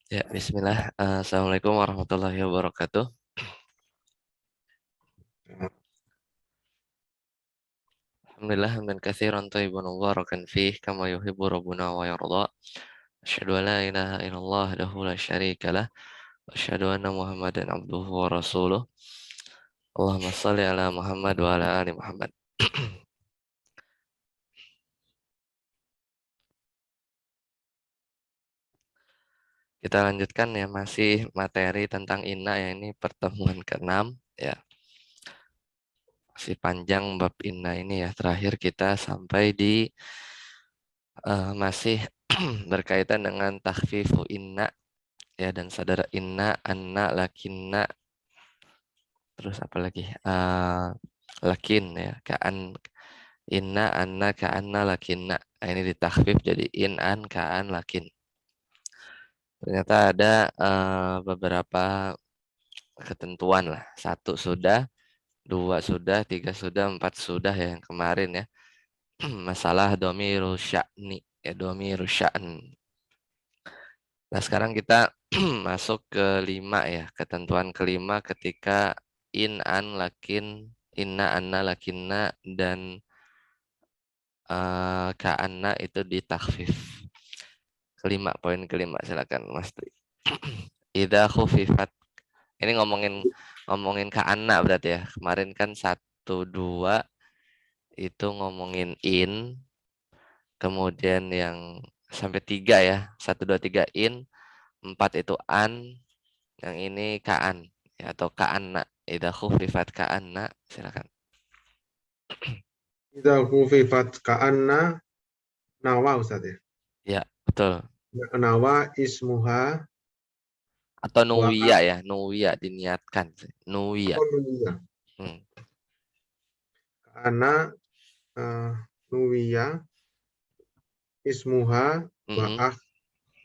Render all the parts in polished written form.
Ya, bismillah. Assalamualaikum warahmatullahi wabarakatuh. Alhamdulillah hamdan katsiran thayyiban mubarakan fih kama yuhibbu rabbuna wa yarda. Asyhadu an la ilaha illallah wahdahu la syarika lah wa asyhadu anna Muhammadan abduhu wa rasuluh. Allahumma shalli ala Muhammad wa ala ali Muhammad. Kita lanjutkan ya masih materi tentang inna ya ini pertemuan ke-6 ya. Masih panjang bab inna ini ya. Terakhir kita sampai di masih berkaitan dengan takhfifu inna ya dan saudara inna, anna, lakinna, terus apa lagi? Lakin ya, kaan, inna, anna, kaanna, lakinna. Nah, ini ditakhfif jadi in, an, kaan, lakin. Ternyata ada beberapa ketentuan lah. Satu sudah, dua sudah, tiga sudah, empat sudah ya yang kemarin ya. Masalah domiru sya'ni, ya domiru sya'an. Nah, sekarang kita masuk ke 5 ya. Ketentuan kelima ketika in, an, lakin, inna, anna, lakinna, dan ka'anna itu ditakhfif. Poin kelima, silakan Mas Tri. Idza khufifat. Ini ngomongin ngomongin ka'anna berarti ya. Kemarin kan 1, 2 itu ngomongin in, kemudian yang sampai 3 ya. 1, 2, 3 in, 4 itu an, yang ini kaan ya, atau kaanna. Idza khufifat kaanna, silakan. Idza khufifat ka'anna nawa Ustaz ya. Ya, betul. Nawa ismuha Atau wa nuwiya ya, nuwiya diniatkan. Nuwiya. nuwiya. Hmm. Ka'anna nuwiya ismuha wa Mm-mm.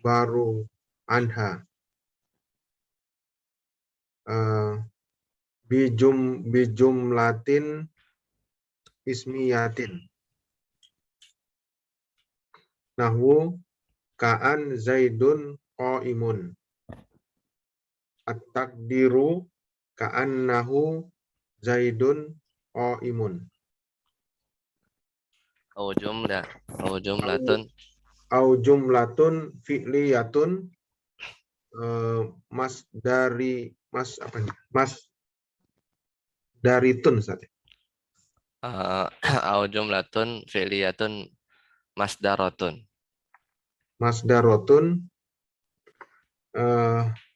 baru anha. Bijum latin ismiyatin. Nahwu ka'an zaidun qaimun. At-takdiru ka'annahu zaidun qaimun. Au jumlatun. Au jumlatun fi'liyatun mas dari mas apa nih? Mas dari tun Ustaz. Au jumlatun fi'liyatun masdaratun. Mas darotun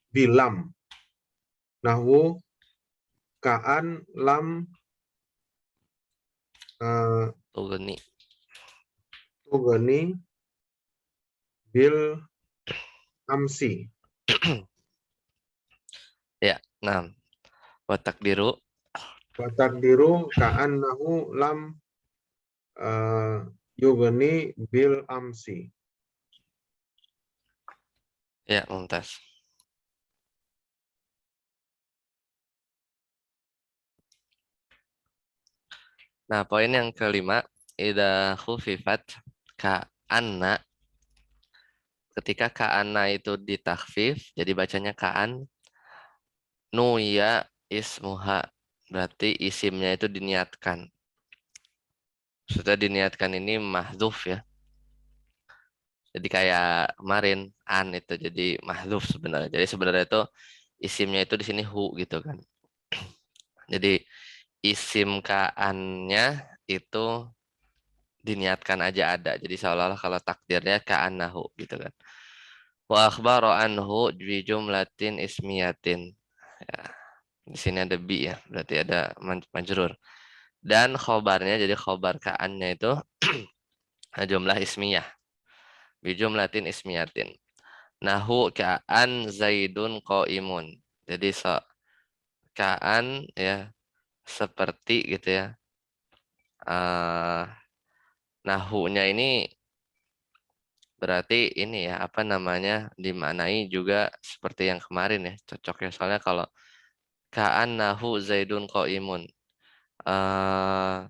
bilam. Nahwu ka'an lam Tugni. tugani bil amsi. Ya, nah, wa takdiru. Wa takdiru ka'an nahu lam yugani bil amsi. Ya, mumtaz. Nah, poin yang kelima, idza khufifat ka'anna. Ketika ka'anna itu ditakhfif, jadi bacanya ka'an. Nuya ismuha. Berarti isimnya itu diniatkan. Sudah diniatkan ini mahdzuf ya. Jadi kayak kemarin an itu jadi mahdzuf sebenarnya. Jadi sebenarnya itu isimnya itu di sini hu gitu kan. Jadi isim ka'annya itu diniatkan aja ada. Jadi seolah-olah kalau takdirnya ka'annahu gitu kan. Wa akhbaro anhu bi jumlatin ismiyatin. Ya, di sini ada bi ya, berarti ada majrur. Dan khobarnya jadi khobar ka'annya itu jumlah ismiyah. Bi jumlatin ismiyatin. Nahu ka'an zaidun qaimun. Jadi ka'an ya seperti gitu ya. Nahunya ini berarti ini ya apa namanya dimaknai juga seperti yang kemarin ya cocok ya soalnya kalau ka'an nahu zaidun qaimun eh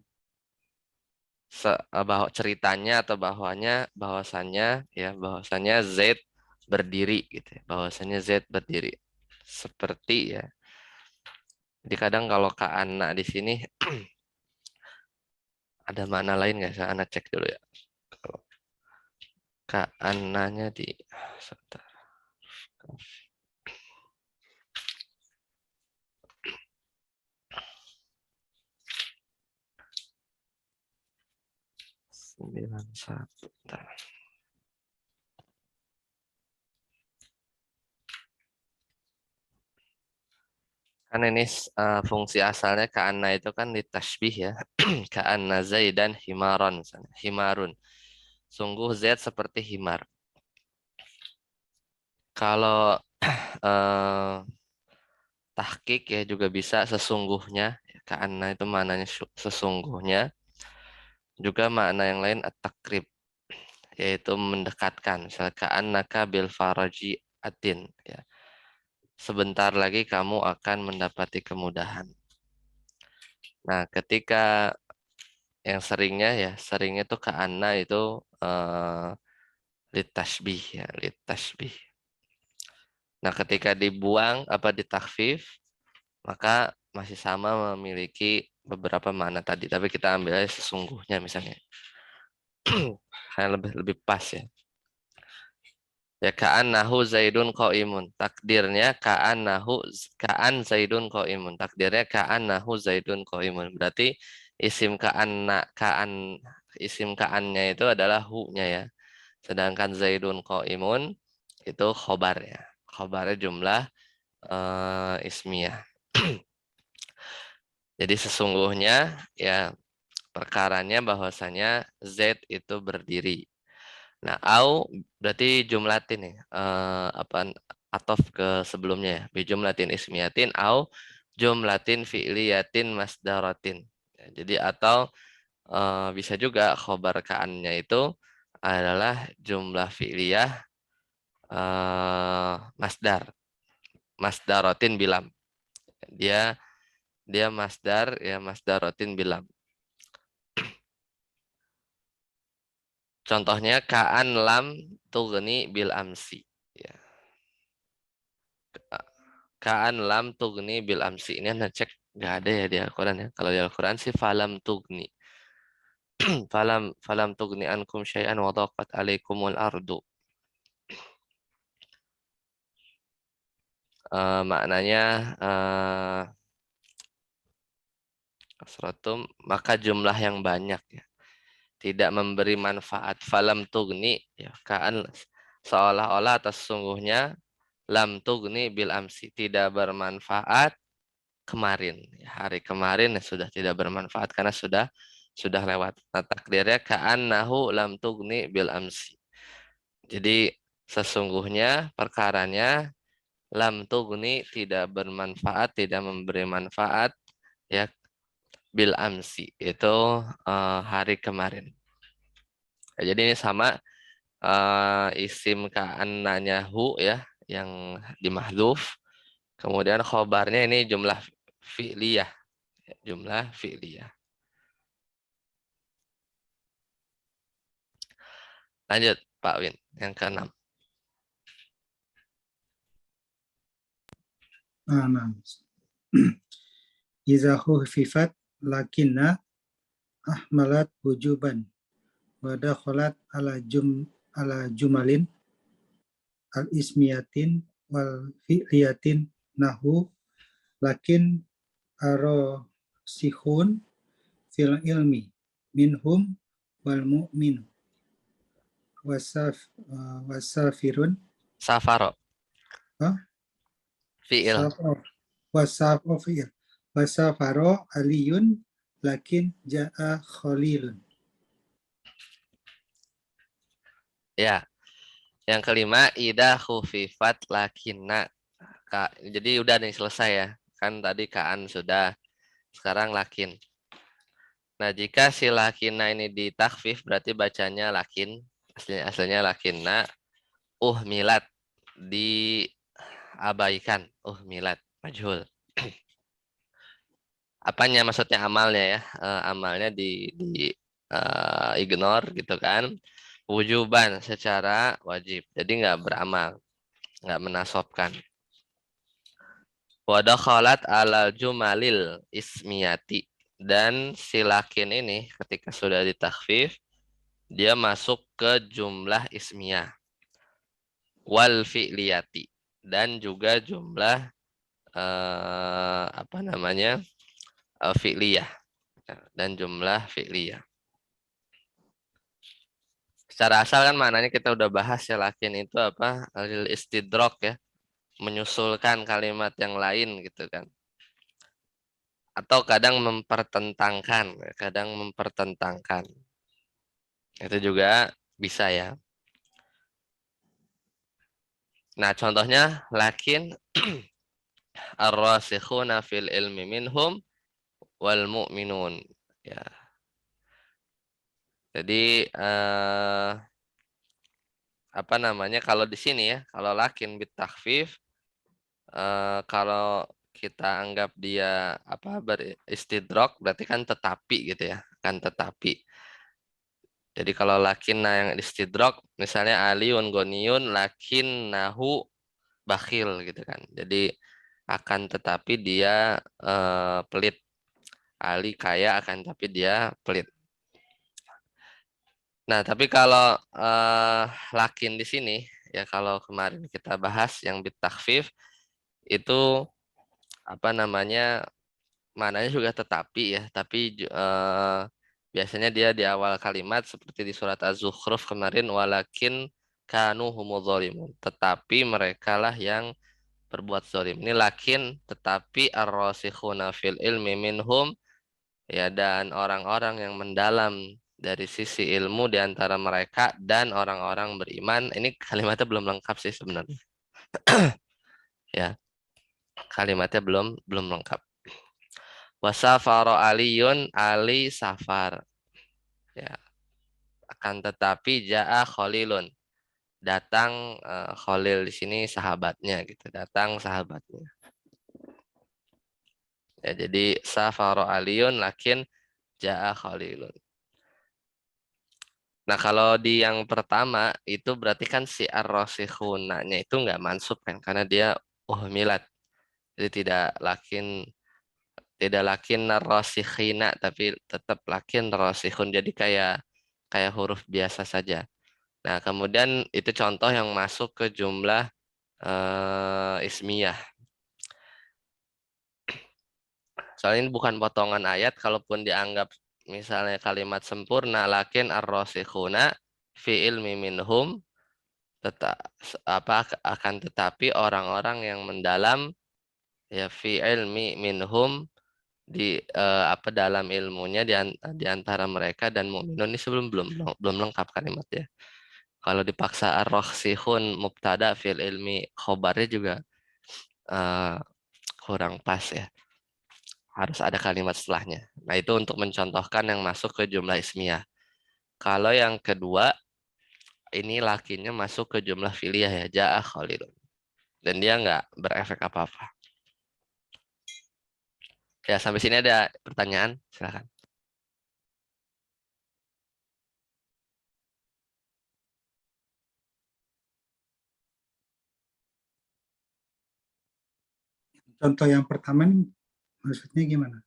bahwa ceritanya atau bahwasanya ya bahwasanya Zaid berdiri gitu ya. Bahwasanya Z berdiri. Seperti ya. Jadi kadang kalau ka'anna di sini ada makna lain nggak? Saya anak cek dulu ya. Kalau ka'annanya di sebentar. Sembilan satu. Kan ini fungsi asalnya ka'anna itu kan ditashbih ya. Ka'anna Zaidan himaron misalnya. Himarun. Sungguh Z seperti himar. Kalau eh, tahqiq ya juga bisa sesungguhnya. Ka'anna itu maknanya sesungguhnya. Juga makna yang lain at-takrib, yaitu mendekatkan. Misalnya ka'annaka bil faraji atin. Ya. Sebentar lagi kamu akan mendapati kemudahan. Nah, ketika yang seringnya tuh ka'anna itu litashbih ya, litashbih. Nah, ketika dibuang apa ditakfif, maka masih sama memiliki beberapa makna tadi, tapi kita ambil aja sesungguhnya misalnya. Kayak lebih pas ya. Ya ka'annahu Zaidun qaimun. Takdirnya ka'an Zaidun qaimun. Takdirnya ka'annahu Zaidun qaimun. Berarti isim ka'annya itu adalah hu-nya ya. Sedangkan Zaidun qaimun itu khobarnya. Khobarnya jumlah ismiyah. Jadi sesungguhnya ya perkaranya bahwasanya Z itu berdiri. Nah, au berarti jumlatin nih. Apa atof ke sebelumnya ya. Bijumlatin ismiyatin au jumlatin fi'liyatin masdaratin. Ya, jadi atau bisa juga khobar ka'annya itu adalah jumlah fi'liyah masdar. Masdaratin bilam. Dia dia masdar ya masdaratin bilam. Contohnya ka'an lam tughni bil amsi. Ya. Ka'an lam tughni bil amsi. Ini anda cek nggak ada ya di Al-Quran ya. Kalau di Al-Quran sih falam tughni. Falam tughni ankum syai'an wa dhaqat alaikumul ardu. Maknanya kasratum maka jumlah yang banyak ya. Tidak memberi manfaat. Falam tughni ya ka'an seolah-olah atas sesungguhnya lam tughni bil amsi tidak bermanfaat kemarin. Hari kemarin sudah tidak bermanfaat karena sudah lewat. Nah, takdirnya ka'annahu lam tughni bil amsi. Jadi sesungguhnya perkaranya lam tughni tidak bermanfaat, tidak memberi manfaat ya bil amsi itu hari kemarin. Ya, jadi ini sama isim ka'annanya hu ya yang dimahdhuf. Kemudian khobarnya ini jumlah fi'liyah, jumlah fi'liyah. Lanjut, Pak Win. Yang keenam. Nah. Iza khufifat lakinna ahmalat wujuban wa dakhalat ala jumalin al ismiyatin wal fi'liyatin nahu lakin arosihun fil ilmi minhum wal mu'min wasafirun Safaro. Fi'il. wasafir wasafaro aliyun lakin ja'a khalilun. Ya. Yang kelima, ida khufifat lakinna. Jadi udah nih selesai ya. Kan tadi kaan sudah. Sekarang lakin. Nah, jika si lakinna ini ditakfif berarti bacanya lakin. Aslinya lakinna. Milat. Diabaikan. Milat. Majhul. Apanya maksudnya amalnya ya? Amalnya di ignore gitu kan. wujuban secara wajib. Jadi nggak beramal, nggak menasobkan. Wa dakhalat alal jumalil ismiyati. Dan si lakin ini ketika sudah ditakhfif, dia masuk ke jumlah ismiyah. Wal fi'liyati. Dan juga jumlah apa namanya? Fi'liyah. Dan jumlah fi'liyah. Secara asal kan maknanya kita udah bahas ya, lakin itu apa? Al-istidrok ya. Menyusulkan kalimat yang lain gitu kan. Atau kadang mempertentangkan. Itu juga bisa ya. Nah, contohnya lakin ar-rasikhuna fil ilmi minhum wal mu'minun. Ya. Jadi apa namanya, kalau di sini ya, kalau lakin bitakhfif, kalau kita anggap dia apa beristidrok berarti kan tetapi gitu ya, kan tetapi. Jadi kalau lakinna yang istidrok misalnya aliun goniun lakin nahu bakhil gitu kan. Jadi akan tetapi dia pelit. Ali kaya akan tapi dia pelit. Nah, tapi kalau lakin di sini ya, kalau kemarin kita bahas yang bitakhfif itu apa namanya, mananya juga tetapi ya, tapi biasanya dia di awal kalimat seperti di surat Az-Zukhruf kemarin, walakin kanu humudz zalimun, tetapi mereka lah yang berbuat zalim. Ini lakin tetapi ar-rasikhuna fil ilmi minhum, ya, dan orang-orang yang mendalam dari sisi ilmu di antara mereka dan orang-orang beriman. Ini kalimatnya belum lengkap sih sebenarnya. Ya, kalimatnya belum lengkap. Wasafaro aliyun ali safar. Ya, akan tetapi jaa Khalilun. Datang Khalil di sini sahabatnya gitu. Datang sahabatnya. Ya, jadi safaro aliyun lakin jaa Khalilun. Nah, kalau di yang pertama itu berarti kan si ar-rasikhunanya itu nggak mansub kan, karena dia uhmilat. Jadi tidak lakin rasikhina, tapi tetap lakin rasikhun. Jadi kayak kayak huruf biasa saja. Nah, kemudian itu contoh yang masuk ke jumlah ismiyah. Soalnya ini bukan potongan ayat, kalaupun dianggap misalnya kalimat sempurna, lakin ar-rasikhuna fi ilmi minhum, tetap apa akan tetapi orang-orang yang mendalam ya fi ilmi minhum, di apa dalam ilmunya di antara mereka dan mukminun. Ini sebelum belum lengkap kalimatnya. Kalau dipaksa ar-rakhsihun mubtada fil ilmi khobarnya juga eh, kurang pas ya. Harus ada kalimat setelahnya. Nah, itu untuk mencontohkan yang masuk ke jumlah ismiyah. Kalau yang kedua, ini lakinya masuk ke jumlah fi'liyah ya, ja'a Khalilun. Dan dia nggak berefek apa-apa. Ya, sampai sini ada pertanyaan? Silakan. Contoh yang pertama nih, maksudnya gimana?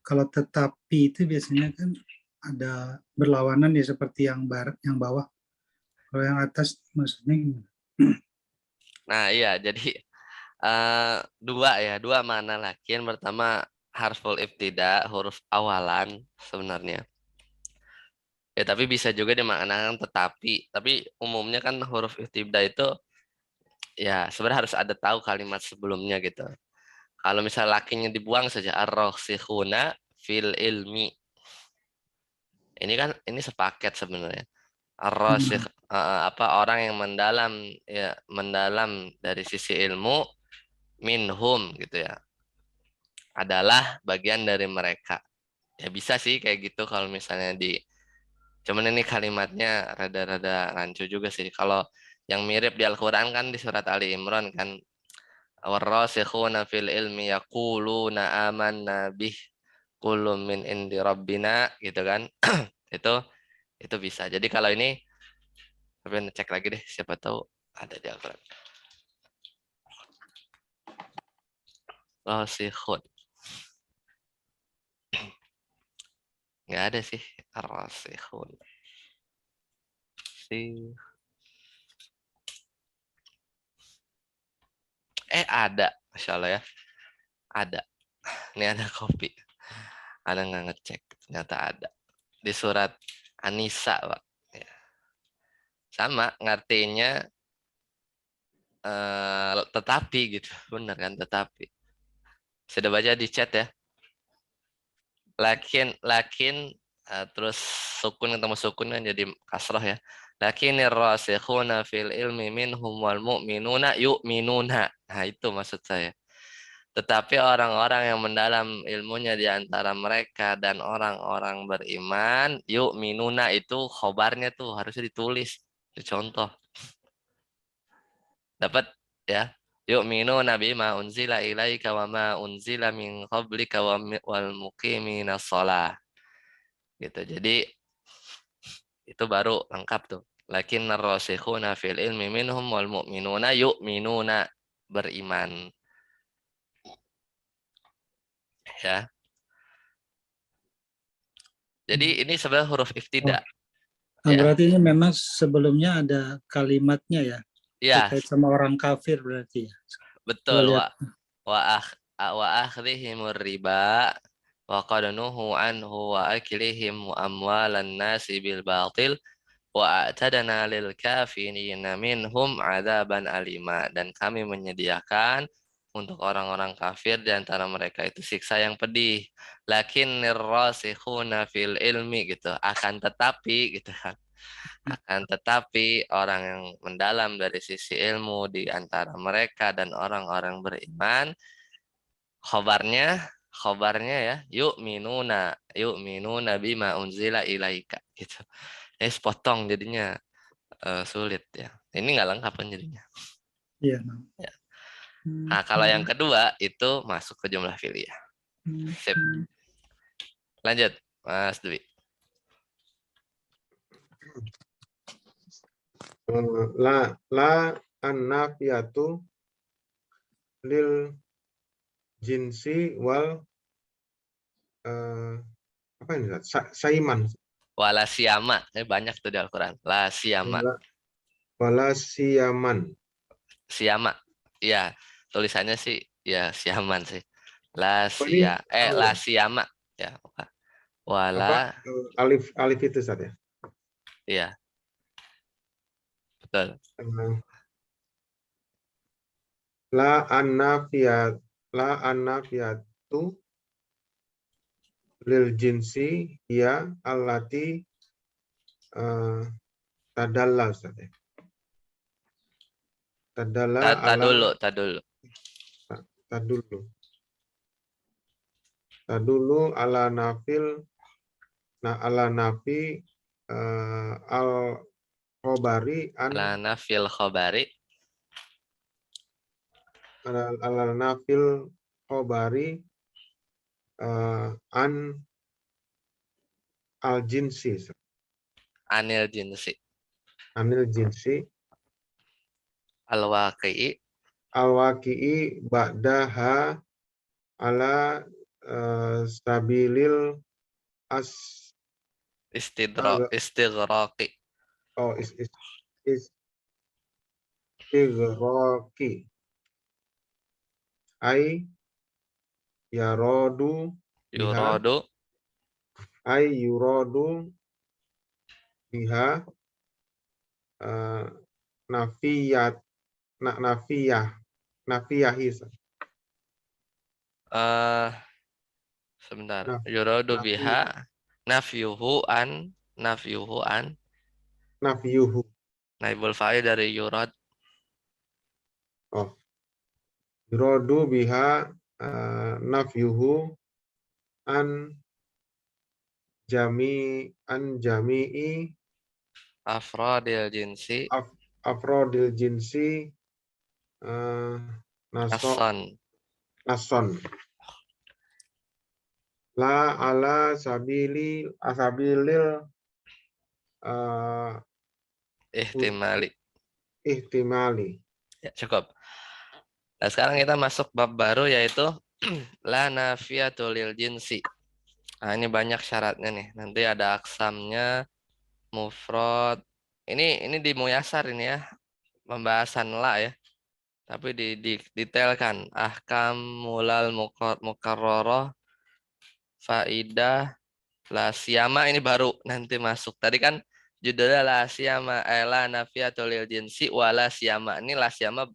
Kalau tetapi itu biasanya kan ada berlawanan ya, seperti yang yang bawah. Kalau yang atas maksudnya gimana? Nah, iya, jadi dua mana lakin. Pertama harful ibtida, huruf awalan sebenarnya. Ya, tapi bisa juga dimaknakan tetapi. Tapi umumnya kan huruf ibtida itu ya sebenarnya harus ada tahu kalimat sebelumnya gitu. Kalau misal lakinya dibuang saja, ar-rasikhuna fil ilmi. Ini kan ini sepaket sebenarnya. Ar-rasikh apa orang yang mendalam, ya mendalam dari sisi ilmu, minhum gitu ya, adalah bagian dari mereka. Ya bisa sih kayak gitu kalau misalnya cuman ini kalimatnya rada-rada rancu juga sih. Kalau yang mirip di Al-Quran kan di surat Ali Imran kan, warrasikhuna fil ilmi yaquluna amanna bih kullum min indi rabbina gitu kan. Itu itu bisa. Jadi kalau ini Tapi ngecek lagi deh, siapa tahu ada di Al-Quran. Rasikhun. Nggak ada sih. Rasikhun. Ada. Masya Allah ya. Ada. Ini ada kopi. Ada nggak ngecek. Ternyata ada. Di surat An-Nisa, Pak. Ya. Sama ngartinya tetapi gitu. Bener kan, tetapi. Sudah baca di chat ya. Lakin terus sukun ketemu sukun kan jadi kasrah ya. Lakinir rasikhuna fil ilmi minhum wal mu'minuna yu'minuna. Nah, itu maksud saya. Tetapi orang-orang yang mendalam ilmunya di antara mereka dan orang-orang beriman, yu'minuna itu khobarnya tuh harusnya ditulis, dicontoh. Dapat ya. Yu'minuna bima unzila ilaika wa ma unzila min qablika wal muqiminas shalah. Gitu. Jadi itu baru lengkap tuh. Lakin rasikhuna fil ilmi minhum wal mu'minuna yu'minuna, beriman. Ya. Jadi ini sebenarnya huruf iftida. Nah, Ya. berarti ini memang sebelumnya ada kalimatnya ya, Ya, terkait sama orang kafir berarti ya. Coba betul. lihat. Wa akhdhihimur riba wa qad nuhu anhu wa aklihim amwalan nasi bil batil wa a'tadna lil kafirina minhum adzaban alima, dan kami menyediakan untuk orang-orang kafir di antara mereka itu siksa yang pedih. Lakin nirrasikhuna fil ilmi gitu. Akan tetapi gitu kan. Akan tetapi orang yang mendalam dari sisi ilmu di antara mereka dan orang-orang beriman, khobarnya ya, yuk minuna bima unzila ilaika gitu. Sepotong jadinya sulit ya. Ini nggak lengkap kan jadinya. Iya. Ya. Nah, kalau yang kedua itu masuk ke jumlah fi'liyah. Sip. Lanjut, Mas Dwi. La an-nafiyatu lil jinsi wal apa ini? Saiman. Wala siyama. Banyak tuh di Al-Quran. La siyama. Wala siyaman. Siyama. Ya, tulisannya sih ya siaman sih. La Oh, ini sia la ya? siyama ya. Wala Apa alif alif itu saat ya? ya, betul. La an-nafiyatu lil jinsi ya allati tadalla Ustaz ya. Tadalla ala Tadulu. tadullu. Tadullu ala nafil ala nafi al khobari an La nafil khobari ala nafil khobari an al jinsi anil jinsi. anil jinsi Al waqi'i al waqi'i ba'daha ala stabilil as istighraqi. oh istighraqi ai yarodu biha Yuradu ai yurodu biha nafiyat nafiyahi sebentar. naf, Yuradu nafi biha nafyuhu an nafiyuhu naibul fa'il dari yurad. oh yurodu biha nafyuhu an jami'i Afradil jinsi afrodil jinsi ason. nason la ala asabilil ihtimali. ihtimali. Ya, cukup. Nah, sekarang kita masuk bab baru yaitu la nafiyatul lil jinsi. Nah, ini banyak syaratnya nih. Nanti ada aksamnya, mufrad. Ini di Muyasar ini ya, pembahasan la ya. Tapi detailkan ahkam mulal mukarrarah faidah la siyama ini baru nanti masuk. Tadi kan judulnya la siyama la nafiyatul lil jinsi wala siyama. Ini la siyama.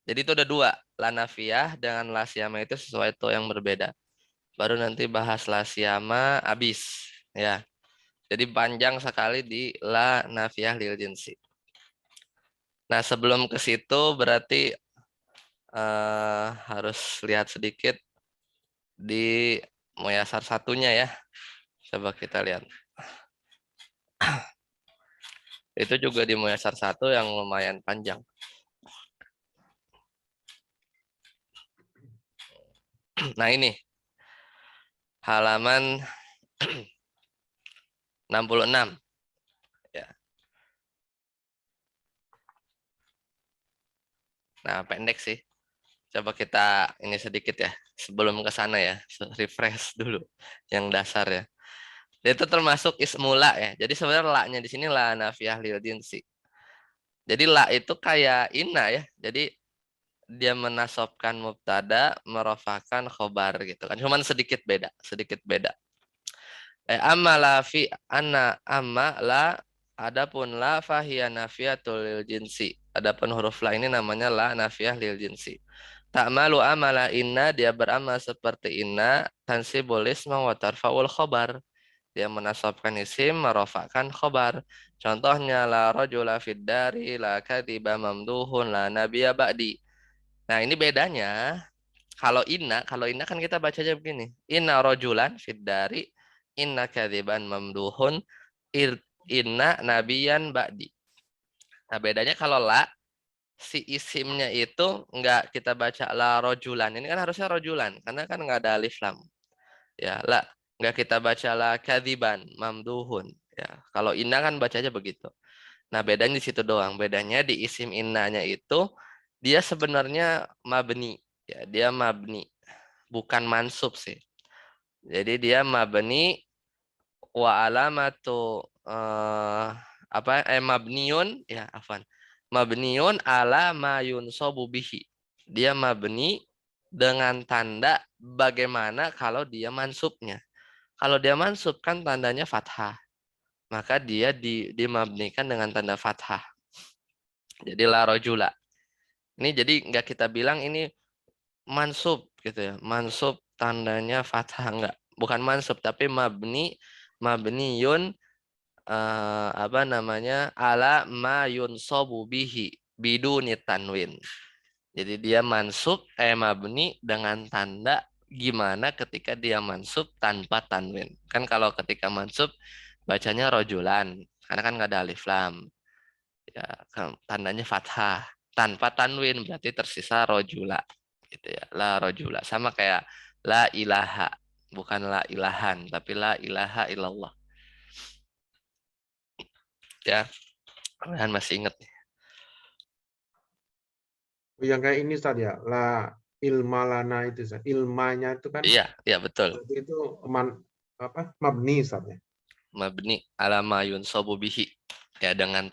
Jadi itu ada dua, la nafiyah dengan la siyama itu sesuai itu yang berbeda. Baru nanti bahas la siyama habis ya. Jadi panjang sekali di la nafiyah lil jinsi. Nah, sebelum ke situ berarti harus lihat sedikit di Muyasar satunya ya. Coba kita lihat. Itu juga di Muyasar 1 yang lumayan panjang. Nah, ini halaman 66 ya. Nah, pendek sih. Coba kita ini sedikit ya. Sebelum ke sana ya, refresh dulu yang dasar ya. Itu termasuk ismula ya. Jadi sebenarnya la-nya di sini la nafiyah lil jinsi. Jadi la itu kayak inna ya. Jadi dia menasobkan mubtada, merofahkan khobar gitu kan. Cuman sedikit beda, sedikit beda. Amma la fi anna amma la adapun la fahiya nafiyatul lil jinsi. Adapun huruf la ini namanya la nafiyah lil jinsi. Ta'malu amala inna, dia beramal seperti inna, tansibul isma wa tarfa'ul khobar. Dia menasabkan isim, merofakkan khobar. Contohnya la rajula fid dari, la kadiba mamduhun, la nabiya ba'di. Nah, ini bedanya. Kalau inna kan kita bacanya begini. Inna rojulan fid dari, inna kadiban mamduhun, inna nabiyan ba'di. Nah, bedanya kalau la, si isimnya itu enggak kita baca la rojulan. Ini kan harusnya rojulan, karena kan enggak ada alif lam. Ya, la. Enggak kita baca la kadiban mamduhun. Ya, kalau inna kan bacanya begitu. Nah, bedanya di situ doang. Bedanya di isim innanya itu dia sebenarnya mabni. Ya, dia mabni, bukan mansub sih. Jadi dia mabni wa alamatu mabniun ya afan. Mabniun ala ma yunsabu bihi. Dia mabni dengan tanda bagaimana kalau dia mansubnya. Kalau dia mansub kan tandanya fathah. Maka dia dimabnikan dengan tanda fathah. Jadi la rojula. Ini jadi nggak kita bilang ini mansub gitu ya. Mansub tandanya fathah enggak. Bukan mansub tapi mabniun ala ma yunsabu bihi biduni tanwin. Jadi dia mansub mabni dengan tanda gimana ketika dia mansub tanpa tanwin. Kan kalau ketika mansub bacanya rojulan karena kan nggak ada alif lam. Ya, tandanya fathah tanpa tanwin berarti tersisa rojula gitu ya. La rojula sama kayak la ilaha, bukan la ilahan tapi la ilaha illallah. Ya, kalian masih ingat nih. Yang kayak ini Ustaz ya, la ilmalana itu Ustaz. Ilmanya itu kan Iya, iya betul. berarti itu mabni Ustaz ya. Mabni ala ma yunsabu bihi. Ya dengan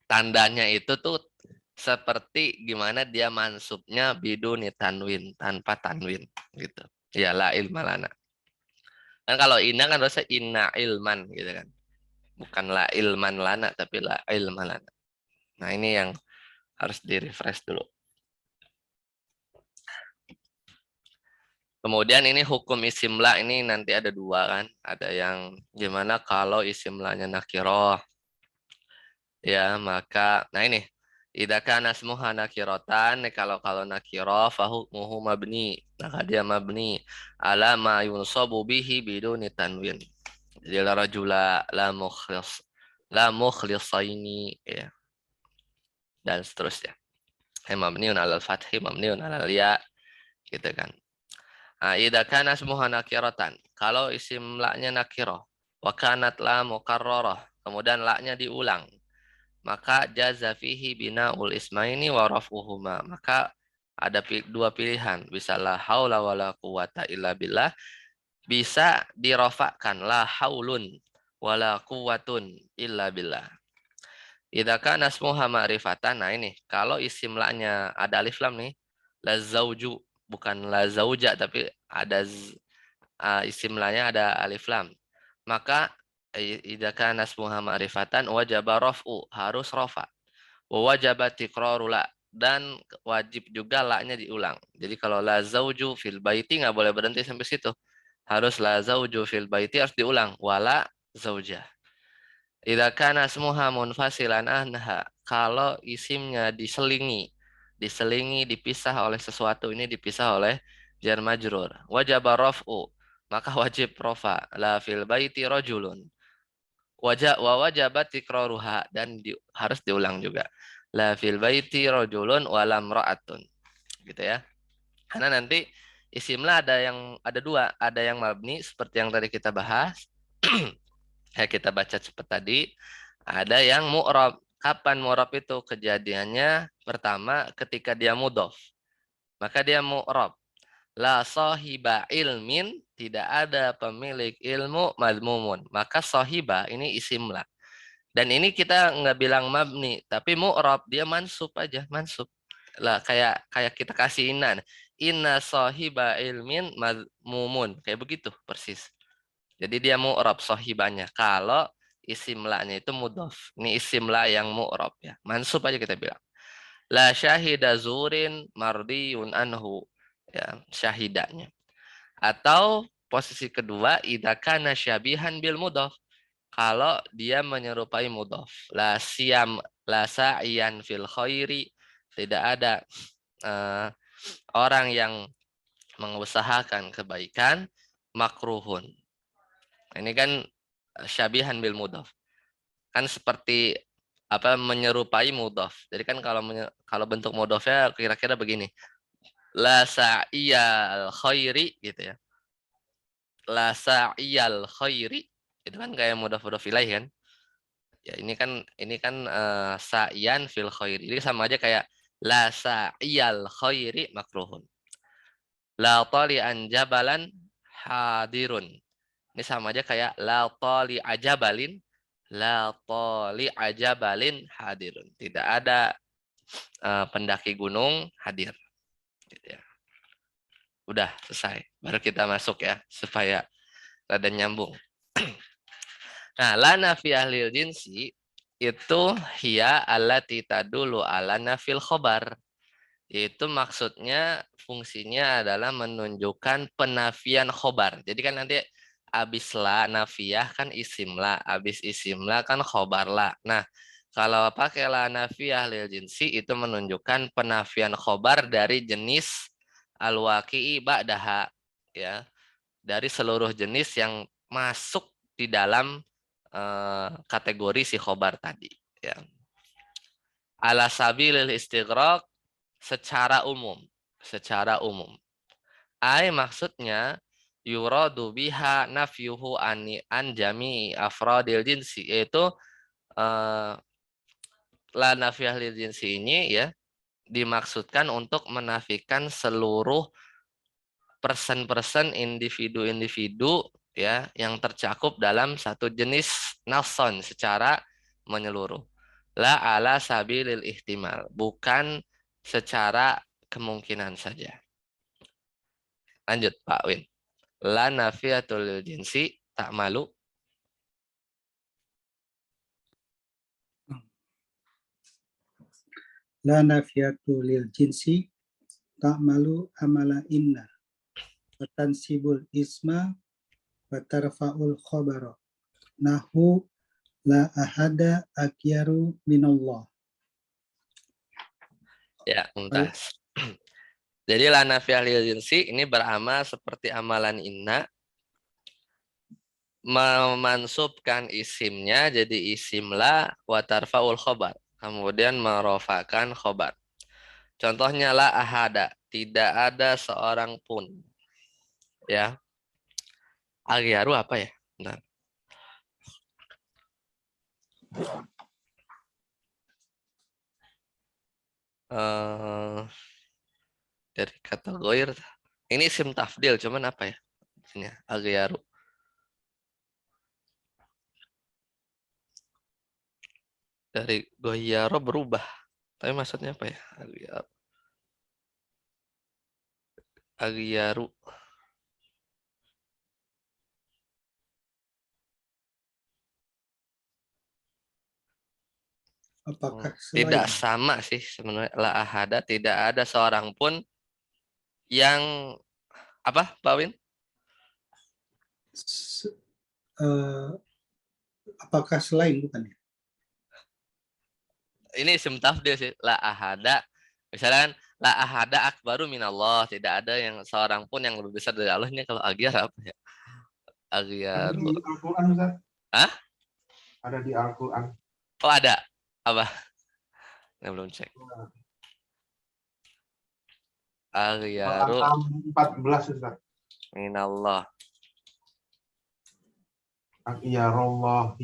tandanya itu tuh seperti gimana dia mansubnya biduni tanwin, tanpa tanwin gitu. Ya la ilmalana. Kan kalau inna kan harusnya inna ilman gitu kan. Bukan la ilman lana tapi la ilmalana. Nah, ini yang harus di-refresh dulu. Kemudian ini hukum isim la ini nanti ada dua kan. Ada yang gimana kalau isim la-nya nakiroh. Ya, maka nah ini idza kana ismuha nakiratan, kalau nakiroh fahukmuhu mabni. Maka dia mabni ala ma yunsabu bihi biduni tanwin. Jadi la rajula la mukhlisaini ya. Dan seterusnya. Mabniun alal fathi mabniun alal ya gitu kan. Nah, idza kana ismuha nakiratan. Kalau isim la-nya nakirah wa kanat la mukarrarah, kemudian la-nya diulang. maka jaza fihi binaul ismaini wa raf'uhuma. Maka ada dua pilihan, bisa la haula wala quwata illa billah, bisa dirofakkan la haulun wala quwatun illa billah. Idza kana ismuha ma'rifatan, nah ini kalau isim la-nya ada alif lam nih, la zauju, bukan la zauja tapi ada isim la-nya ada alif lam. Maka idza kana ismuha ma'rifatan wajaba raf'u, harus rafa. Wa wajaba tikraru la, dan wajib juga la-nya diulang. Jadi kalau la zauju fil baiti nggak boleh berhenti sampai situ. Harus la zauju fil baiti harus diulang, wala zauja. Idza kana ismuha munfasilan anha, kalau isimnya diselingi dipisah oleh sesuatu, ini dipisah oleh jar majrur. Wajib raf'u, maka wajib rofa. La fil baiti rajulun. Wajabat tikraruha, dan harus diulang juga. La fil baiti rajulun walam ra'atun. Gitu ya. Karena nanti isimlah ada dua, ada yang mabni seperti yang tadi kita bahas. Ya, kita baca cepat tadi. Ada yang mu'rab. Kapan mu'rab itu? Kejadiannya pertama ketika dia mudhof. Maka dia mu'rab. La sahiba ilmin, tidak ada pemilik ilmu madmumun. Maka sahiba ini isim la. Dan ini kita nggak bilang mabni, tapi mu'rab, dia mansub aja, mansub. Lah kayak kita kasih inan. Inna sahiba ilmin madmumun. Kayak begitu persis. Jadi dia mu'rab sahibanya. Kalau isim la-nya itu mudhof. Ini isim la yang mu'rab ya. Mansub aja kita bilang. La syahida zurin mardiyun anhu. Ya, syahidanya. Atau posisi kedua, idza kana syabihan bil mudhof. Kalau dia menyerupai mudhof. La siyam la sa'iyan fil khairi. Tidak ada orang yang mengusahakan kebaikan makruhun. Ini kan syabihan bil mudhof. Kan seperti apa, menyerupai mudhof. Jadi kan kalau bentuk mudhofnya kira-kira begini. La sa'iyal khairi gitu ya. La sa'iyal khairi itu kan kayak mudhof ilaih kan. Ya ini kan sa'iyan fil khairi. Jadi sama aja kayak la sa'iyal khairi makruhun. La tali'an jabalan hadirun. Ini sama aja kayak la tali ajabalin, la tali ajabalin hadirun. Tidak ada pendaki gunung hadir. Gitu ya. Udah selesai. Baru kita masuk ya supaya rada nyambung. Nah, la nafiyah lil jinsi itu hiya allati tadulu ala nafil khobar. Itu maksudnya fungsinya adalah menunjukkan penafian khobar. Jadi kan nanti abis la nafiyah kan isim la, abis isim la kan khobar la. Nah, kalau pakai la nafiyah lil jinsi itu menunjukkan penafian khobar dari jenis al-waqi'i ba'daha, ya. Dari seluruh jenis yang masuk di dalam kategori si khobar tadi, ya. Ala sabilil istighraq, secara umum, maksudnya yuradu biha nafyuhu an jami afradil jinsi, yaitu la nafyah lil jinsi ini ya dimaksudkan untuk menafikan seluruh person individu-individu ya yang tercakup dalam satu jenis nafson secara menyeluruh. La ala sabilil ihtimal, bukan secara kemungkinan saja. Lanjut Pak Win. La nafiyatul jinsi tak malu. La nafiyatu lil jinsi ta'malu amala inna wa tansibul isma wa tarfa'ul khabara nahu la ahada akyaru minallah. Ya, mumtaz. Jadi la nafiyah lil jinsi ini beramal seperti amalan inna, memansubkan isimnya jadi isim la wa tarfa'ul khobar, kemudian merofakan khobar. Contohnya la ahada, tidak ada seorang pun. Ya. Agyaru apa ya? Bentar. eh dari kata goir. Ini isim tafdil, cuman apa ya? Ini agyaru. Dari goyaro berubah. Tapi maksudnya apa ya? Agyaru. Agyaru. Apakah Tidak selain sama sih sebenarnya. La ahada, tidak ada seorang pun yang apa, Pak Win? se- eh, apakah selain bukan ya? Ini isim tafdil sih. La ahada. Misalkan la ahada akbaru minallah. Tidak ada yang seorang pun yang lebih besar dari Allah. Ini kalau agyar apa ya? Ada Agyaru. di Al-Quran, Ustaz. Hah? Ada di Al-Quran. Oh ada. Apa? Saya belum cek. Agyaru Al-An'am 14, Ustaz. minallah. Al-Iyarullah.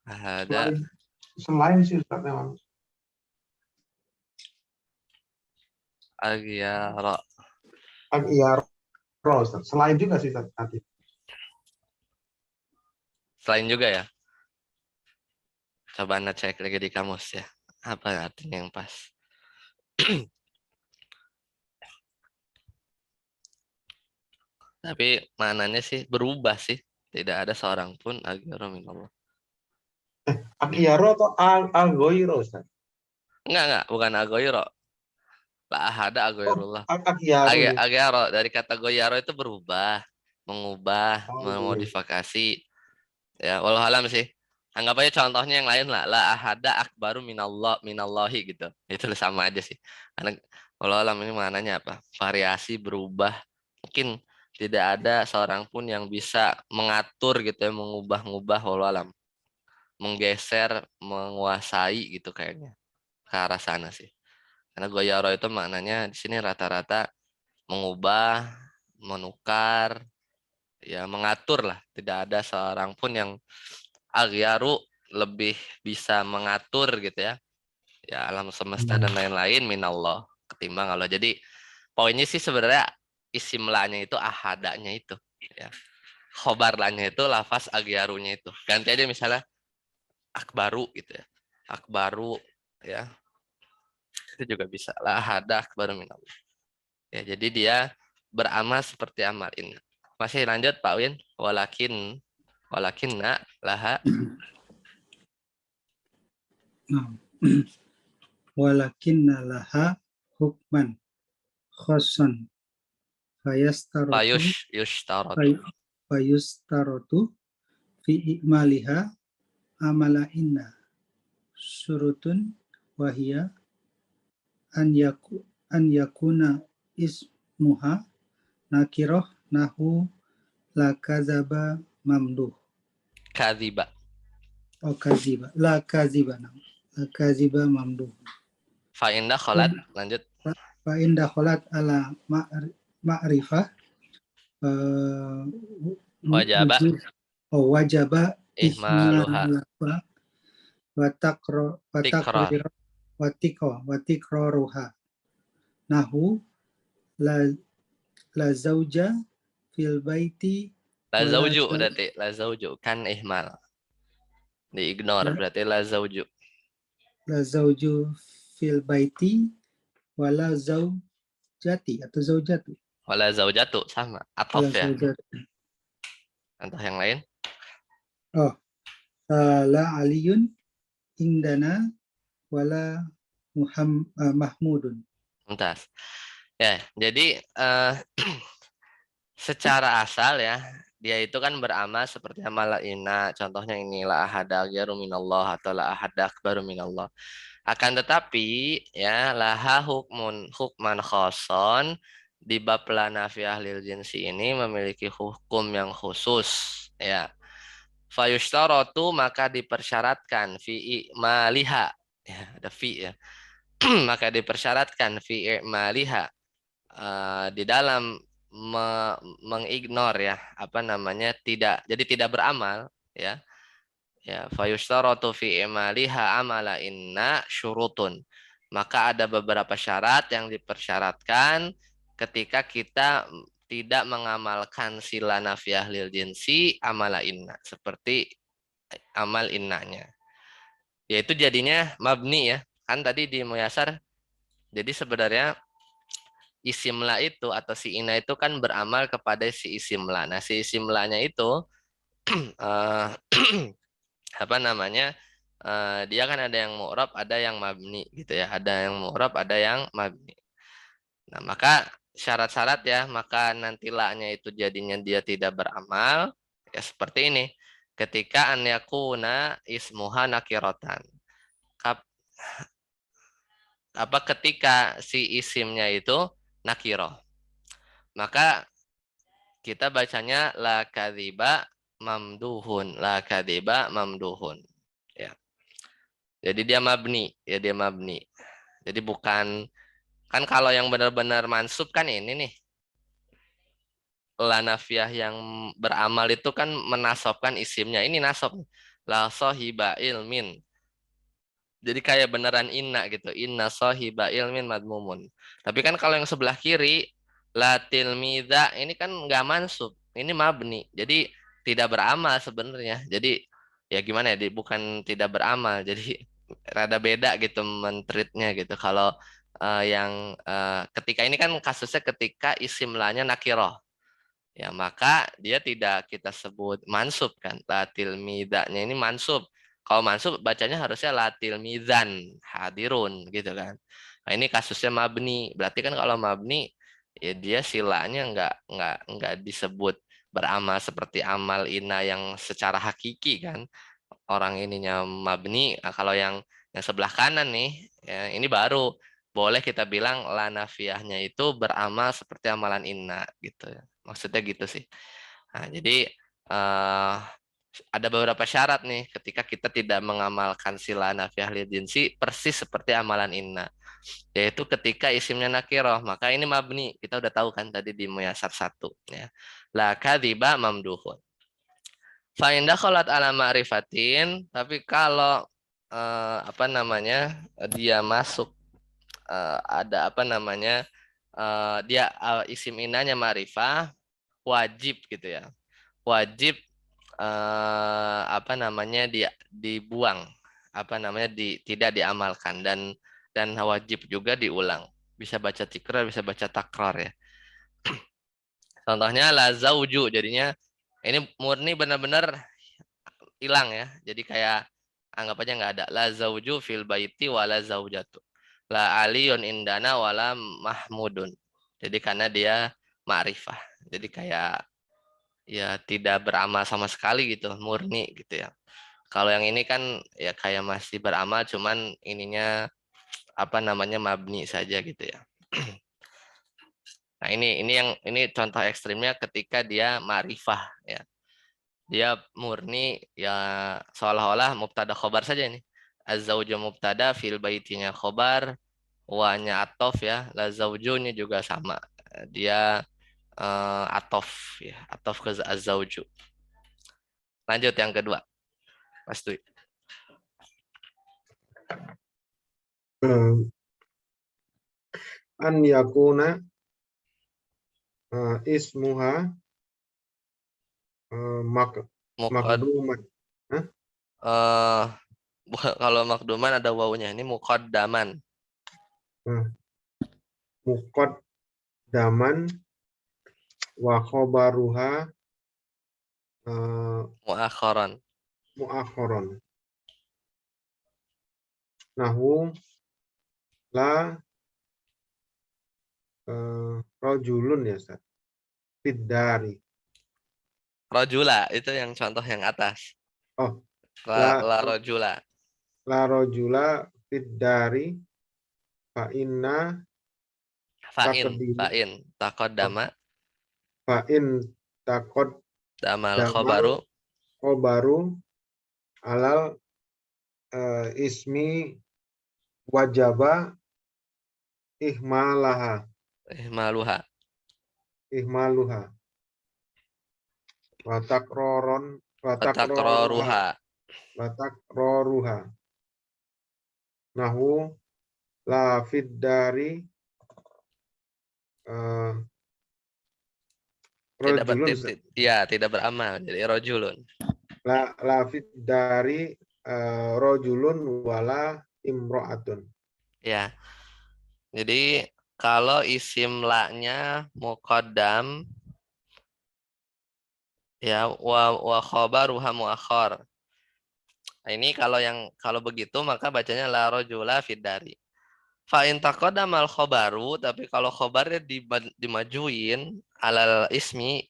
Ahada. Selain sih, Ustaz, memang. Agyara. Al-Iyarullah, Ustaz. Selain juga sih, Ustaz. Nanti. Selain juga ya. Coba Anda cek lagi di kamus ya. Apa artinya yang pas? Tapi maknanya sih berubah sih. Tidak ada seorang pun agyara minallah. Al-Iyaro atau Al-Goiro, Ustaz? Enggak, bukan agoyro. La ahada Oh, agoyrullah. Al-Iyaro ya. Agyaro dari kata goyaro itu berubah, mengubah, Oh, iya. memodifikasi. Ya, walau alam sih. Anggap aja contohnya yang lain lah. La ahada akbaru minallahi gitu. Itu sama aja sih. Karena walau alam ini maknanya apa? Variasi berubah. Mungkin tidak ada seorang pun yang bisa mengatur gitu ya, mengubah-ngubah walau alam. Menggeser, menguasai gitu kayaknya. Ke arah sana sih. Karena goyaro itu maknanya di sini rata-rata mengubah, menukar, ya mengatur lah. Tidak ada seorang pun yang agyaru lebih bisa mengatur gitu ya. Ya alam semesta dan lain-lain minallah ketimbang Allah. Jadi poinnya sih sebenarnya isim la-nya itu ahadanya itu ya. Khobar la-nya itu lafaz agyarunya itu. Ganti aja misalnya akbaru gitu ya. Akbaru ya. Itu juga bisa. La ahada akbaru minallah. Ya, jadi dia beramal seperti amal ini. Masih lanjut Pak Win. Walakinna laha Nah, walakinna laha hukman khoson fayastarotu fayush yushtaratu. fayustarotu fi ikmaliha amala inna surutun wahia an yakuna ismuha nakiroh nahu la kazaba mamduh. Kadhiba. Oh kaziba, la kaziba la kaziba mamduh. Fa indah kholat. Lanjut. Fa inda kholat ala ma'rifah Wajaba wajaba ihmaluha. ismalafa Tikrar. watikroruha nahu la, la zauja fil baiti La wala zauju berarti. La zauju. Kan ihmal. Diignore berarti la zauju. la zauju fil baiti wala zaujati atau zaujatu Wala zaujatu. Sama. wala Atof ya. zaujatu. Contoh yang lain. Oh, la aliyun indana wala mahmudun. Entas. Ya, jadi secara asal ya, dia itu kan beramal seperti amal ina. Contohnya ini la ahada agyaru minallah atau la ahada akbaru minallah. Akan tetapi ya laha hukman khoson di bab la nafiyah lil jinsi ini memiliki hukum yang khusus ya. Fayushtaratu maka dipersyaratkan fi maliha ya ada fi ya. Maka dipersyaratkan fi maliha di dalam mengignore ya, apa namanya, tidak, jadi tidak beramal ya. Ya, fayushtaratu fi imaliha amala inna syurutun. Maka ada beberapa syarat yang dipersyaratkan ketika kita tidak mengamalkan sila nafiyah lil jinsi amala inna, seperti amal innanya. Yaitu jadinya mabni ya. Kan tadi di Muyasar, jadi sebenarnya isimla itu atau si ina itu kan beramal kepada si isimla. Nah, si isimlanya itu eh, apa namanya, dia kan ada yang mu'rab, ada yang mabni gitu ya, ada yang mu'rab, ada yang mabni. Nah, maka syarat-syarat ya, maka nanti la-nya itu jadinya dia tidak beramal ya, seperti ini. Ketika an yakuna ismuha nakiratan. Apa ketika si isimnya itu nakiro, maka kita bacanya la kadziba mamduhun, la kadziba mamduhun ya. Jadi dia mabni, ya dia mabni. Jadi bukan, kan kalau yang benar-benar mansub kan ini nih. La nafiyah yang beramal itu kan menasobkan isimnya. Ini nasob. La sohiba ilmin. Jadi kayak beneran inna gitu. Inna sohiba ilmin madmumun. Tapi kan kalau yang sebelah kiri, la tilmidha, ini kan nggak mansub. Ini mabni. Jadi tidak beramal sebenarnya. Jadi ya gimana ya, bukan tidak beramal. Jadi rada beda gitu mentreatnya gitu. Kalau yang ketika ini kan kasusnya ketika isim lanya nakiroh. Ya, maka dia tidak kita sebut mansub kan. Latil midanya ini mansub. Kalau mansub bacanya harusnya latil mizan hadirun gitu kan. Nah, ini kasusnya mabni. Berarti kan kalau mabni ya dia silanya nggak disebut beramal seperti amal ina yang secara hakiki kan. Orang ininya mabni. Nah, kalau yang sebelah kanan nih, ya, ini baru boleh kita bilang lanafiyahnya itu beramal seperti amalan inna gitu ya. Maksudnya gitu sih. Nah, jadi eh, ada beberapa syarat nih ketika kita tidak mengamalkan sila nafiyah lil jinsi persis seperti amalan inna. Yaitu ketika isimnya nakiroh, maka ini mabni. Kita udah tahu kan tadi di Muyasar 1 ya. La kadziba mamduhun. Fa'indah kholat ala ma'rifatin, tapi kalau apa namanya, dia masuk ada apa namanya, dia isim inanya ma'rifah, wajib gitu ya, wajib apa namanya, dia dibuang, apa namanya, tidak diamalkan, dan wajib juga diulang. Bisa baca tikrar, bisa baca takrar ya. Contohnya la zauju, jadinya ini murni benar-benar hilang ya. Jadi kayak anggap aja nggak ada. La zauju fil baiti wala zaujatu. La aliyun indana wala mahmudun. Jadi karena dia ma'rifah. Jadi kayak ya tidak beramal sama sekali gitu, murni gitu ya. Kalau yang ini kan ya kayak masih beramal, cuman ininya apa namanya, mabni saja gitu ya. Nah, ini contoh ekstrimnya ketika dia ma'rifah ya. Dia murni ya, seolah-olah mubtada khobar saja ini. Az-zauju mubtada, fil baitinya khobar, wa-nya atof ya. La zaujunya juga sama. Dia atof ya, atof ke az-zauju. Lanjut yang kedua. Mas Dwi. An yakuna ismuha Mukad makduman. eh kalau makduman ada wawunya, ini muqaddaman. Muqaddaman wa khobaruha Muakharan. muakharon. Nahu la rajulun ya Ustaz. Fiddari. Rojula itu yang contoh yang atas. Oh, La rojula. la rajula fiddari fa inna Fa'in taqaddama fa in takod damal damal khobaru khobaru alal ismi wajaba ihmalaha. maluha. ihmaluha. Watakroron, watakroruha, Watakroruha. watakroruha. Nahu la fiddari Tidak rojulun. ya, tidak beramal. Jadi rojulun. La fiddari rojulun wala imro'atun. Ya. Jadi kalau isim la-nya muqaddam ya wa khabaruha muakhar. Nah, ini kalau begitu maka bacanya la rojula fiddari. Fa in taqaddamal khobaru, tapi kalau khobarnya dimajuin alal ismi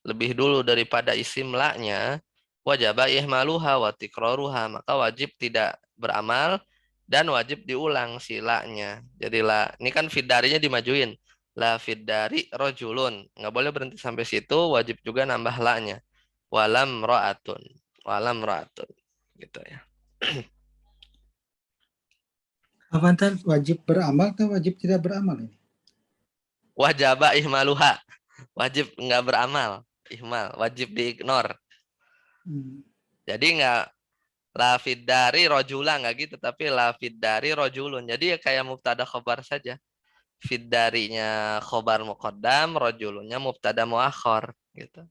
lebih dulu daripada isim la-nya, wajaba ihmaluha wa tikraruha, maka wajib tidak beramal dan wajib diulang si la-nya. Jadi la, ini kan fiddarinya dimajuin. La fiddari rojulun. Nggak boleh berhenti sampai situ, wajib juga nambah la-nya. Walam ro'atun. Walam ro'atun. Gitu ya. Apa ntar wajib beramal atau wajib tidak beramal ini? Wajaba ihmaluha. Wajib nggak beramal. Ihmal. Wajib diignore. Hmm. Jadi nggak lafid dari rojula nggak gitu, tapi lafid dari rojulun. Jadi ya kayak mubtada khobar saja. Fid darinya khobar muqaddam, rojulunnya mubtada muakhir gitu.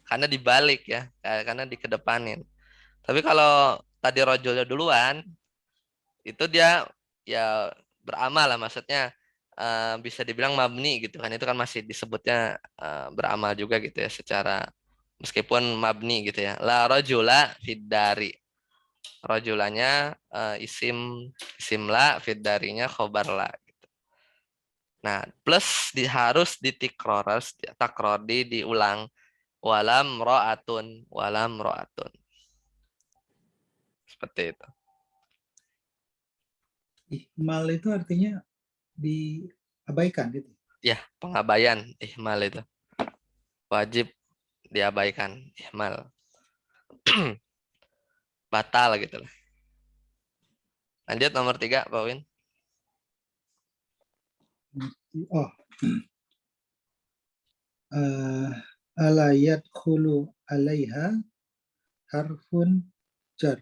Karena dibalik ya, karena dikedepanin. Tapi kalau tadi rojulnya duluan, itu dia ya beramal lah, maksudnya bisa dibilang mabni gitu kan. Itu kan masih disebutnya beramal juga gitu ya, secara meskipun mabni gitu ya. La rojula fid dari. Rojulanya isim la, fid darinya khobar la. Nah, plus harus takrodi diulang. Walam ro'atun. Seperti itu. Ihmal itu artinya diabaikan gitu. Ya, pengabaian ihmal itu. Wajib diabaikan ihmal. Batal gitu lah. Lanjut nomor 3, Pak Win. Oh, ala yadkhulu alaiha harfun jar,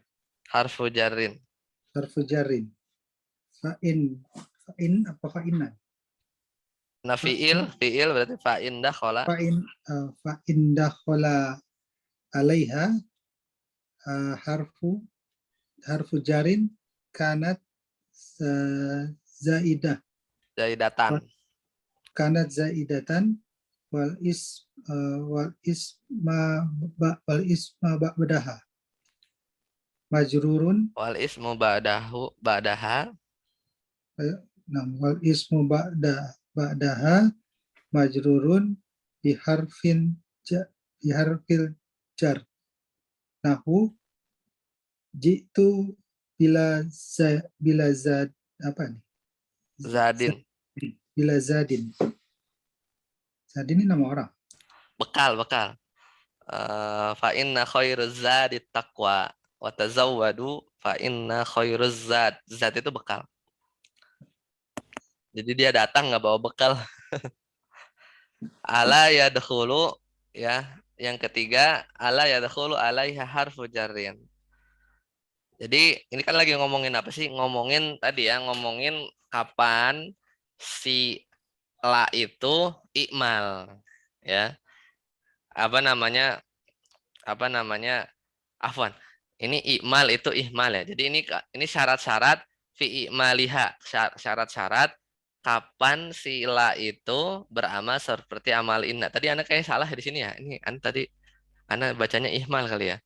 Harfu jarin. harfu jarin. Fa'in apa fa'inan? Nah, fi'il berarti fa'in dakhala. Fa'in dakhala alaiha harfu jarin kanat zaidah, Zaidatan. kanat zaidatan wal isma ba'daha majrurun, Wal ismu ba'daha. wal ismu ba'daha majrurun biharfil jar. Nahu jitu bila zad apa nih? Zadin. Bila zadin. Zadin ini nama orang. Bekal. Fa inna khairuz zadi taqwa wa tazawwadu fa inna khairuz zad. Zad itu bekal. Jadi dia datang nggak bawa bekal. Ala yadkhulu ya. Yang ketiga, ala yadkhulu alaiha harfu jarrin. Jadi ini kan lagi ngomongin apa sih? Ngomongin tadi ya, ngomongin kapan si la itu ikmal ya. Apa namanya? Afwan. Ini ikmal itu ihmal ya. Jadi ini syarat-syarat fi ikmaliha, syarat-syarat kapan si la itu beramal seperti amal inna. Tadi Anda kayak salah di sini ya. Ini Anda bacanya ihmal kali ya.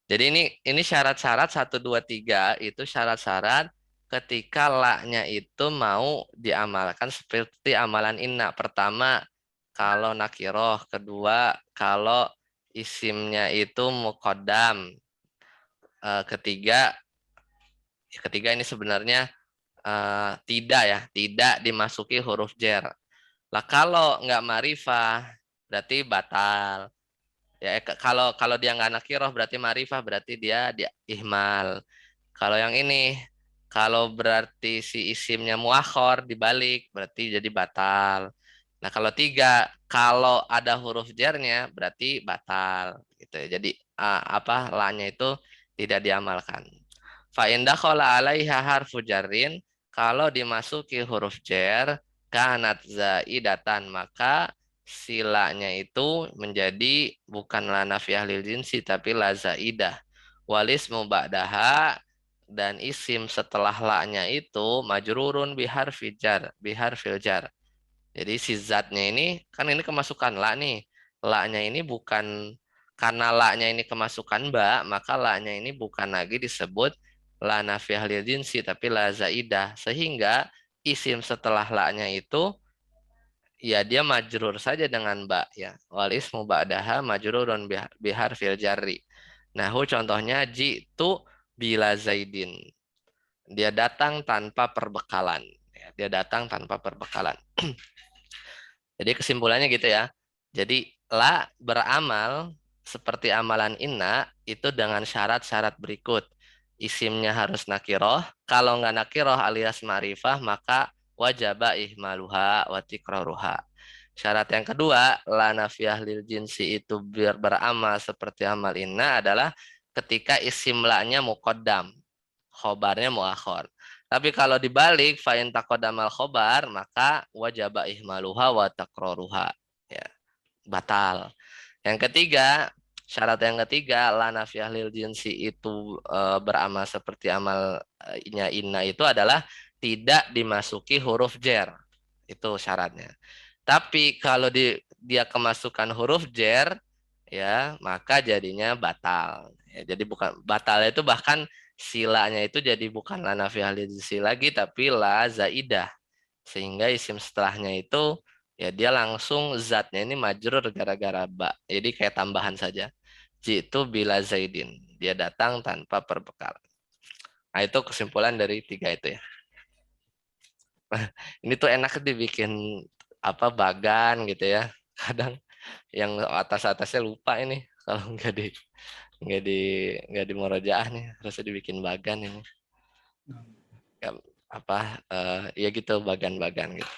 Jadi ini syarat-syarat 1 2 3 itu syarat-syarat ketika la-nya itu mau diamalkan seperti amalan inna. Pertama, kalau nakiroh. Kedua, kalau isimnya itu muqaddam. Ketiga ini sebenarnya tidak dimasuki huruf jar. Lah kalau nggak marifah berarti batal. Ya kalau dia nggak nakiroh berarti marifah, berarti dia ihmal. Kalau yang ini, kalau berarti si isimnya muakhor dibalik berarti jadi batal. Nah kalau 3, Kalau ada huruf jarnya berarti batal gitu ya. Jadi la-nya itu tidak diamalkan. Fa in dakhala 'alaiha harfu jarrin, kalau dimasuki huruf jar kanat zaidatan, maka silanya itu menjadi bukan la nafiyah lil jinsi tapi la zaidah. Walismu ba'daha, dan isim setelah la-nya itu majrurun biharfil jar. Jadi si zatnya ini kan ini kemasukan la nih. La-nya ini bukan, karena la-nya ini kemasukan ba, maka la-nya ini bukan lagi disebut la nafiyah lil jinsi tapi la zaidah. Sehingga isim setelah la-nya itu ya dia majrur saja dengan ba ya. Wal ismu ba'daha majrurun biharfil jarri. Nah, contohnya jitu bila zaidin. Dia datang tanpa perbekalan. Ya, dia datang tanpa perbekalan. Jadi kesimpulannya gitu ya. Jadi la beramal seperti amalan inna itu dengan syarat-syarat berikut. Isimnya harus nakiroh. Kalau nggak nakiroh alias ma'rifah maka wajaba ihmaluha wa tikraruha. Syarat yang kedua, la nafiyah lil jinsi itu beramal seperti amal inna adalah ketika isim la-nya muqaddam, khobarnya muakhor. Tapi kalau dibalik fa'in taqaddamal khobar maka wajaba ihmaluha wa takraruha. Ya, batal. Yang ketiga, syarat yang ketiga la nafiyah lil jinsi itu beramal seperti amalnya inna itu adalah tidak dimasuki huruf jar. Itu syaratnya. Tapi kalau dia kemasukan huruf jar ya, maka jadinya batal. Ya, jadi bukan batalnya itu bahkan silanya itu jadi bukan la nafiyah lil jinsi lagi tapi la zaidah. Sehingga isim setelahnya itu ya dia langsung zatnya ini majrur gara-gara ba. Jadi kayak tambahan saja. Jitu bila zaidin. Dia datang tanpa perbekalan. Nah, itu kesimpulan dari tiga itu ya. Ini tuh enak dibikin bagan gitu ya. Kadang yang atas-atasnya lupa ini kalau nggak di nggak di murojaah nih harusnya dibikin bagan ini. Ya, ya gitu bagan-bagan gitu.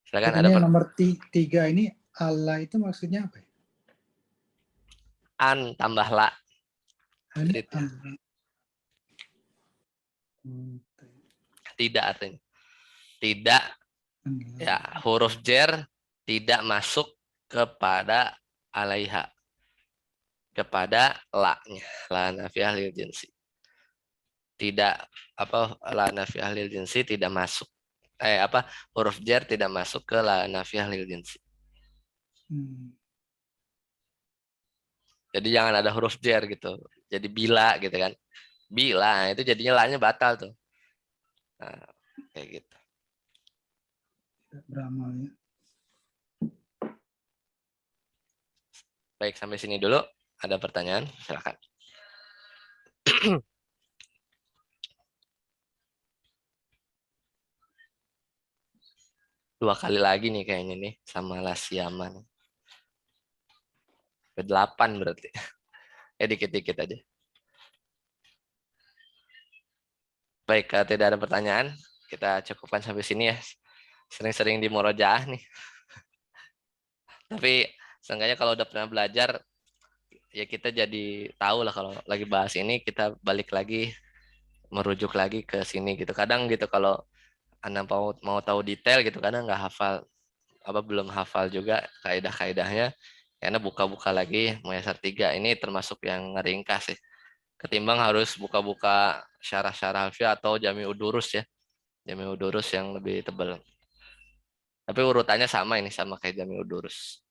Silakan ada Katanya nomor 3 ini Allah itu maksudnya apa ya? an tambah la. Ini Jadi Allah. tidak artinya. Tidak ya huruf jar tidak masuk kepada alaiha, kepada la-nya, la nafiyah lil jinsi. Tidak la nafiyah lil jinsi tidak masuk. Huruf jar tidak masuk ke la nafiyah lil jinsi. Jadi jangan ada huruf jar gitu. Jadi bila gitu kan. Bila itu jadinya la-nya batal tuh. Nah, kayak gitu. Beramal ya. Baik, sampai sini dulu. Ada pertanyaan? Silakan. Dua kali lagi nih kayaknya nih sama Lasiaman. Ke-8 berarti. Dikit-dikit aja. Baik, kalau tidak ada pertanyaan, kita cukupkan sampai sini ya. Sering-sering di murojaah nih. Tapi seenggaknya kalau udah pernah belajar, ya kita jadi tahu lah kalau lagi bahas ini, kita balik lagi, merujuk lagi ke sini gitu. Kadang gitu kalau Anda mau tahu detail gitu, kadang nggak hafal, belum hafal juga kaidah-kaidahnya, karena buka-buka lagi Muyassar 3 ini termasuk yang ngeringkas sih. Ketimbang harus buka-buka syarah-syarah alfiah atau Jami'ud Durus ya. Jami'ud Durus yang lebih tebal. Tapi urutannya sama ini, sama kayak Jami'ud Durus.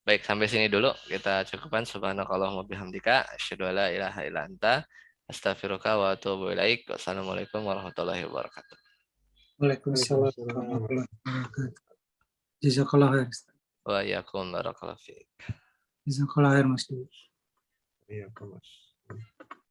Baik, sampai sini dulu kita cukupkan. Subhanakallahumma bihamdika asyhadu an la ilaha illa anta astaghfiruka wa atubu ilaik. Wassalamualaikum warahmatullahi wabarakatuh. Waalaikumsalam warahmatullahi wabarakatuh. Jazakallah khair. Wa iyyakum barakallahu fiik. Jazakallah khair Mas Dewi. Iya, Mas.